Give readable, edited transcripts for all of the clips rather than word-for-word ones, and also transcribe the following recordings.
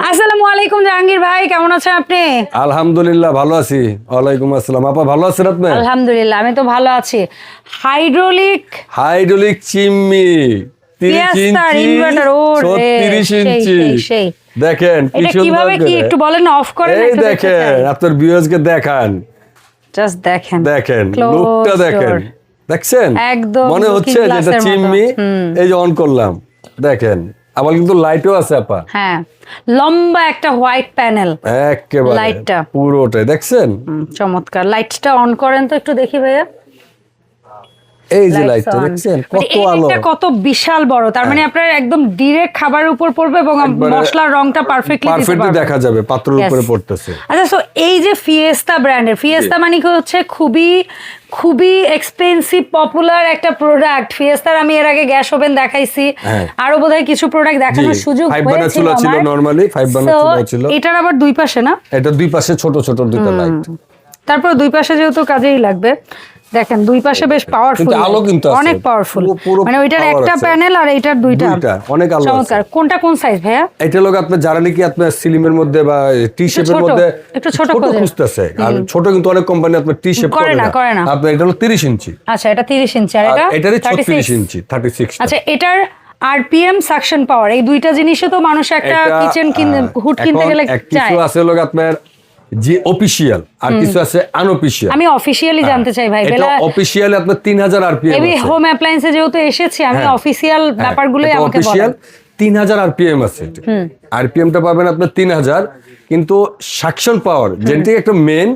আসসালামু আলাইকুম জাহাঙ্গীর ভাই, কেমন আছেন আপনি? আলহামদুলিল্লাহ ভালো আছি। ওয়ালাইকুম আসসালাম। আপা ভালো আছেন আপনি? আলহামদুলিল্লাহ আমি তো ভালো আছি। হাইড্রোলিক চিমনি 30 ইঞ্চি, 36 ইঞ্চি। দেখেন এটা কিভাবে কি একটু বলেন না, অফ করেন এই একটু দেখেন, আপনার ভিউয়ার্সকে দেখান। জাস্ট দেখেন লুকটা দেখেন, দেখছেন? একদম মনে হচ্ছে যে এটা চিমনি। এই যে অন করলাম, দেখেন আবার কিন্তু লাইটও আছে আপা। হ্যাঁ, লম্বা একটা হোয়াইট প্যানেল, একেবারে লাইটটা পুরোটাই দেখছেন। চমৎকার। লাইটটা অন করেন তো একটু দেখি ভাইয়া। এই যে লাইটটা দেখছেন কত আলো, এটা কত বিশাল বড়। তার মানে আপনার একদম ডাইরেক্ট খাবারের উপর পড়বে এবং মশলার রংটা পারফেক্টলি দেখা যাবে, পাত্রের উপরে পড়তেছে। আচ্ছা, সো এই যে ফিয়েস্তা ব্র্যান্ডের, ফিয়েস্তা মানে কি হচ্ছে খুবই এক্সপেন্সিভ পপুলার একটা প্রোডাক্ট। ফিয়েস্তার আমি এর আগে গ্যাস ওভেন দেখাইছি, আরো বোধহয় কিছু প্রোডাক্ট দেখানোর সুযোগ হয়েছিল আমার। নরমালি 5 বার্নার চুলা ছিল। এটার আবার দুই পাশে না, এটা দুই পাশে ছোট ছোট দুইটা লাইট। তারপর দুই পাশে যেহেতু কাজেই লাগবে, দেখেন দুই পাশে বেশ পাওয়ারফুল, আলো কিন্তু অনেক পাওয়ারফুল। মানে ওইটার একটা প্যানেল আর এইটার দুইটা, অনেক আলো আছে। চমৎকার। কোনটা কোন সাইজ ভাইয়া? এটা লোক আপনি যারা নাকি আপনার সিলিমের মধ্যে বা টি শেপের মধ্যে একটু ছোট খুঁজতেছে, আর ছোট কিন্তু অনেক কোম্পানি আপনার টি শেপ করে না। আপনার এটা হলো 30 ইঞ্চি। আচ্ছা, এটা 30 ইঞ্চি আর এটারই 36 ইঞ্চি 36। আচ্ছা, এটার আরপিএম, সাকশন পাওয়ার, এই দুইটা জিনিসে তো মানুষ একটা কিচেন হুড কিনতে গেলে চায়। কিছু আছে লোক আপনার জি অফিশিয়াল, আর কিছু আছে আনঅফিশিয়াল। আমি অফিশিয়ালি জানতে চাই ভাই। এটা অফিশিয়াল আপনার 3000 আরপিএম আছে। এই হোম অ্যাপ্লায়েন্সে যেহেতু এসেছি আমি, অফিশিয়াল ব্যাপারগুলোই আমাকে বলেন। অফিশিয়াল 3000 আরপিএম আছে। আরপিএমটা পাবেন আপনার 3000, কিন্তু সাকশন পাওয়ার যেটি একটা মেন।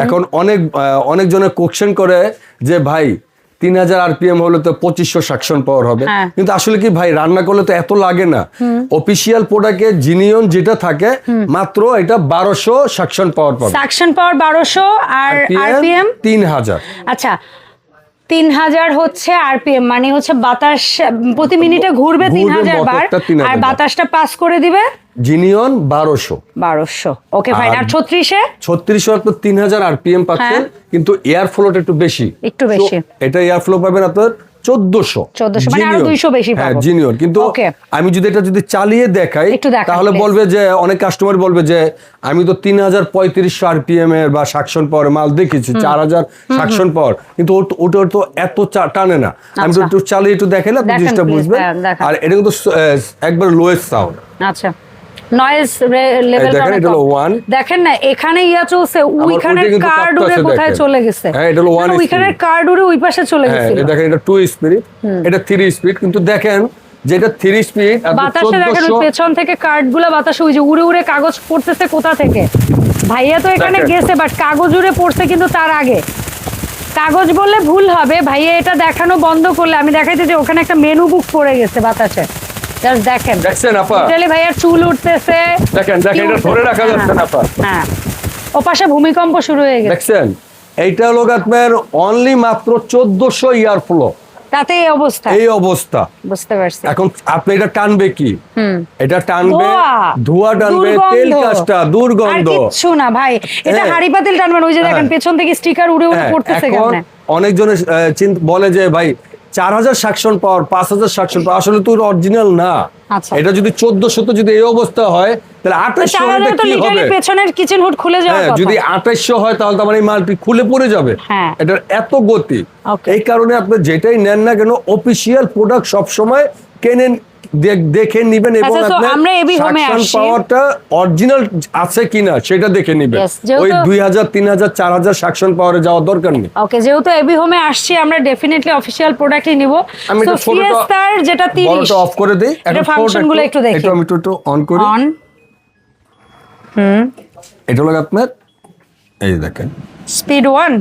এখন অনেক জনের কোশ্চেন করে যে ভাই 3000 আরপিএম হলে তো 2500 সাকশন পাওয়ার হবে, কিন্তু আসলে কি ভাই রান্না করলে তো এত লাগে না। অফিশিয়াল প্রোডাক্টে জিনিয়ন যেটা থাকে মাত্র এটা 1200 সাকশন পাওয়ার পাবে। সাকশন পাওয়ার 1200 আর আরপিএম 3000। আচ্ছা, 3000 হচ্ছে আরপিএম, মানে হচ্ছে বাতাস প্রতি মিনিটে ঘুরবে 3000 বার, আর বাতাসটা পাস করে দিবে জিনিয়ন 1200। Okay fine. আর 36 আপনার 3000 আরপিএম পাচ্ছেন, কিন্তু এয়ার ফ্লোটা একটু বেশি। এটা এয়ার ফ্লো পাবেন আপনার 1400, মানে আরো 200 বেশি পাবো। হ্যাঁ, জিনিয়র। কিন্তু আমি যদি এটা চালিয়ে দেখাই তাহলে বলবে যে, অনেক কাস্টমার বলবে যে আমি তো 3500 আরপিএম এর বা সাকশন পাওয়ার মাল দেখেছি, 4000 সাকশন পাওয়ার, কিন্তু ওটা তো এত টানে না। আমি তো একটু চালিয়ে একটু দেখাইলে আপনি জিনিসটা বুঝবেন। আর এটা কিন্তু একবার লোয়েস্ট সাউন্ড। আচ্ছা, নয়েজ লেভেলটা এটা হলো 1। দেখেন না, এখানে ইয়া চলছে, ওইখানে কার্ড উড়ে কোথায় চলে গেছে। হ্যাঁ, এটা হলো 1 ওইখানে কার্ড উড়ে ওই পাশে চলে গেছে। হ্যাঁ, দেখেন এটা 2 স্পিড, এটা 3 স্পিড। কিন্তু দেখেন যেটা 3 স্পিড, বাতাসে দেখেন পেছন থেকে কার্ডগুলো বাতাসে ওই যে উড়ে উড়ে কাগজ পড়তেছে কোথা থেকে। ভাইয়া তো এখানে গেছে, বাট কাগজ উড়ে পড়ছে কিন্তু তার আগে। কাগজ বললে ভুল হবে, ভাইয়া এটা দেখানো বন্ধ করলে আমি দেখাইতে যে ওখানে একটা মেনু বুক পড়ে গেছে বাতাসে। জাস্ট দেখেন আপা, টোটালি ভাইয়ার চুল উঠতেছে। দেখেন এটা ধরে রাখা যাচ্ছে না আপা। হ্যাঁ, ওপাশে ভূমিকম্প শুরু হয়ে গেছে। দেখছেন এইটা হলো আপনার অনলি মাত্র 1400 এয়ার ফ্লো, তাতে এই অবস্থা বুঝতে পারছি। এখন আপনি এটা টানবে কি? এটা টানবে ধোঁয়া টানবে, তেল কাজটা, দুর্গন্ধ। আর কিছু না ভাই, এটা হাড়ি পাতিল টানবেন। ওই যে দেখেন পেছন থেকে স্টিকার উড়ে উড়ে পড়তেছে। এখন অনেকজনের বলে যে ভাই 4000 সাকশন পাওয়ার, 5000 সাকশন পাওয়ার, আসলে তো অরিজিনাল না। এটা যদি 1400 তো যদি এই অবস্থা হয় তাহলে 2800 হলে কি হবে? পেছনের কিচেন হুড খুলে যাবে। যদি 2800 হয় তাহলে তো আমার এই মালটি খুলে পড়ে যাবে। এটার এত গতি। এই কারণে আপনি যেটাই নেন না কেন, অফিশিয়াল প্রোডাক্ট সব সময় কেনেন, দেখে নিবেন, এবং সাকশন পাওয়ারটা অরিজিনাল আছে কিনা সেটা দেখে নিবেন। ওই 2000 3000 4000 সাকশন পাওয়ারে যাওয়ার দরকার নেই। ওকে, যেহেতু এবি হোমে আসছি আমরা ডেফিনেটলি অফিশিয়াল প্রোডাক্টই নিব। সো ফিয়েস্তার যেটা 30, বড়টা অফ করে দেই, এটা ফাংশনগুলো একটু দেখি। এটা আমি একটু অন করি। এটা হলো আপনার, এই দেখেন স্পিড 1,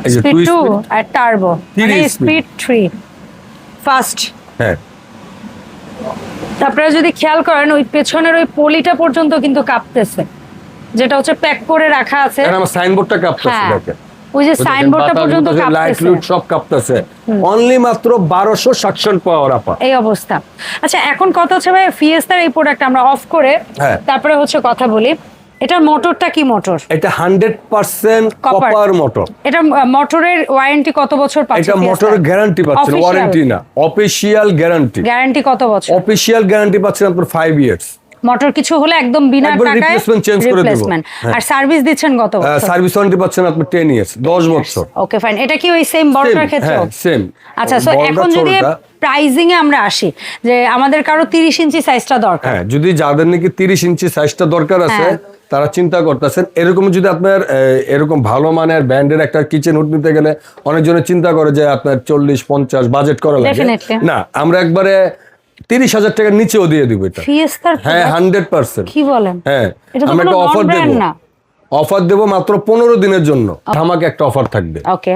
এই যে স্পিড 2 আর টার্বো, মানে স্পিড 3 ফাস্ট। হ্যাঁ, আপনারা যদি খেয়াল করেন ওই পেছনের ওই পলিটা পর্যন্ত কিন্তু কাঁপতেছে, যেটা হচ্ছে প্যাক করে রাখা আছে। আমার সাইনবোর্ডটা কাঁপতেছে, দেখেন ওই যে সাইনবোর্ডটা পর্যন্ত কাঁপতেছে, লাইট লুট সব কাঁপতেছে। অনলি মাত্র 1200 সাকশন পাওয়ার আপা, এই অবস্থা। আচ্ছা, এখন কথা হচ্ছে ভাই ফিয়েস্তার এই প্রোডাক্ট আমরা অফ করে তারপরে হচ্ছে কথা বলি। এটার মোটরটা কি মোটর? এটা 100% কপার মোটর। এটা মোটরের ওয়ারেন্টি কত বছর পাচ্ছেন? এটা মোটরের গ্যারান্টি পাচ্ছেন, ওয়ারেন্টি না, অফিশিয়াল গ্যারান্টি। গ্যারান্টি কত বছর? অফিশিয়াল গ্যারান্টি পাচ্ছেন আপনার 5 ইয়ার্স। মোটর কিছু হলে একদম বিনা একবার টাকায় replacement change করে দেব। রিপ্লেসমেন্ট। হ্যাঁ। আর সার্ভিস দিচ্ছেন কত বছর? সার্ভিস ওয়ারেন্টি পাচ্ছেন আপনি 10 ইয়ার্স, 10 বছর। Okay fine. এটা কি ওই সেম বড়টার ক্ষেত্রে? হ্যাঁ সেম। আচ্ছা, সো এখন যদি প্রাইজিং এ আমরা আসি, যে আমাদের কারো 30 ইঞ্চি সাইজটা দরকার, হ্যাঁ যদি যাদের নাকি 30 ইঞ্চি সাইজটা দরকার আছে, তারা চিন্তা করতেছেন এরকম যদি আপনার এরকম ভালো মানের ব্র্যান্ডের একটা কিচেন হুড নিতে গেলে অনেকজনের চিন্তা করে যে আপনার 40-50 বাজেট করা লাগে। Definitely. না, আমরা একবারে 30,000 টাকার নিচেও দিয়ে দিব এটা। ফিয়েস্তার হ্যাঁ 100%। কি বলেন? হ্যাঁ এটা তো আমরা কোনো একটা অফার দেব, ব্র্যান্ড না। অফার দেব মাত্র 15 দিনের জন্য। ধামাকা একটা অফার থাকবে। ওকে।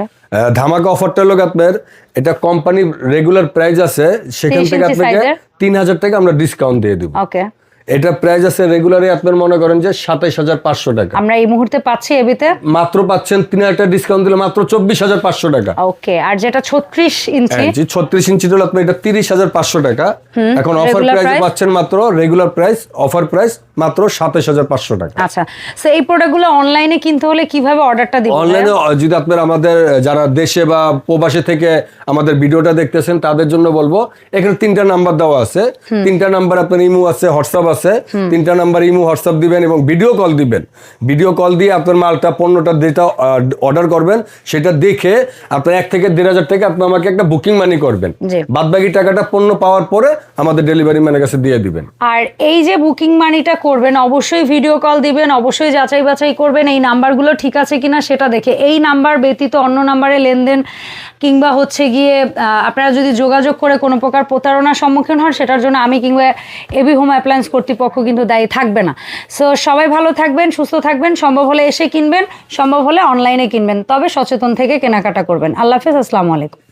ধামাকা অফারটা হলো আপনার, এটা কোম্পানির রেগুলার প্রাইস আছে, সেখান 30 থেকে ইঞ্চি আপনাকে সাইজের? 3,000 টাকা আমরা ডিসকাউন্ট দিয়ে দিব। ওকে। এটা প্রাইস আছে রেগুলারে আপনার মনে করেন যে 27,500 টাকা, আমরা এই মুহূর্তে পাচ্ছি এবিতে মাত্র পাচ্ছেন 3,000 টাকা ডিসকাউন্ট দিলে মাত্র 24,500 টাকা। ওকে। আর যেটা 36 ইঞ্চি, হ্যাঁ জি 36 ইঞ্চি হলো আপনার এটা 30,500 টাকা। এখন অফার regular প্রাইসে price? পাচ্ছেন মাত্র রেগুলার প্রাইস, অফার প্রাইস মাত্র 27,500 টাকা। আচ্ছা, সো এই প্রোডাক্টগুলো অনলাইনে কিনতে হলে কিভাবে অর্ডারটা দিব? অনলাইনে যদি আপনার আমাদের যারা দেশে বা প্রবাসে থেকে আমাদের ভিডিওটা দেখতেছেন তাদের জন্য বলবো, এখানে 3টা নাম্বার দেওয়া আছে। 3টা নাম্বার আপনার ইমো আছে, হোয়াটসঅ্যাপ আছে। 3টা নাম্বার ইমো হোয়াটসঅ্যাপ দিবেন এবং ভিডিও কল দিবেন। ভিডিও কল দিয়ে আপনার মালটা পণ্যটা যেটা অর্ডার করবেন সেটা দেখে আপনার 1 থেকে 1,500 টাকা আপনি আমাকে একটা বুকিং মানি করবেন। জি। বাদ বাকি টাকাটা পণ্য পাওয়ার পরে আমাদের ডেলিভারি ম্যানের কাছে দিয়ে দিবেন। আর এই যে বুকিং মানিটা করবেন, অবশ্যই ভিডিও কল দিবেন, অবশ্যই যাচাই বাছাই করবেন এই নাম্বারগুলো ঠিক আছে কিনা সেটা দেখে। এই নাম্বার ব্যতীত অন্য নাম্বারে লেনদেন কিংবা হচ্ছে গিয়ে আপনারা যদি যোগাযোগ করে কোনো প্রকার প্রতারণার সম্মুখীন হন, সেটার জন্য আমি কিংবা এবি হোম অ্যাপ্লায়েন্স কর্তৃপক্ষ কিন্তু দায়ী থাকবে না। সো সবাই ভালো থাকবেন, সুস্থ থাকবেন, সম্ভব হলে এসে কিনবেন, সম্ভব হলে অনলাইনে কিনবেন, তবে সচেতন থেকে কেনাকাটা করবেন। আল্লাহ হাফেজ, আসসালামু আলাইকুম।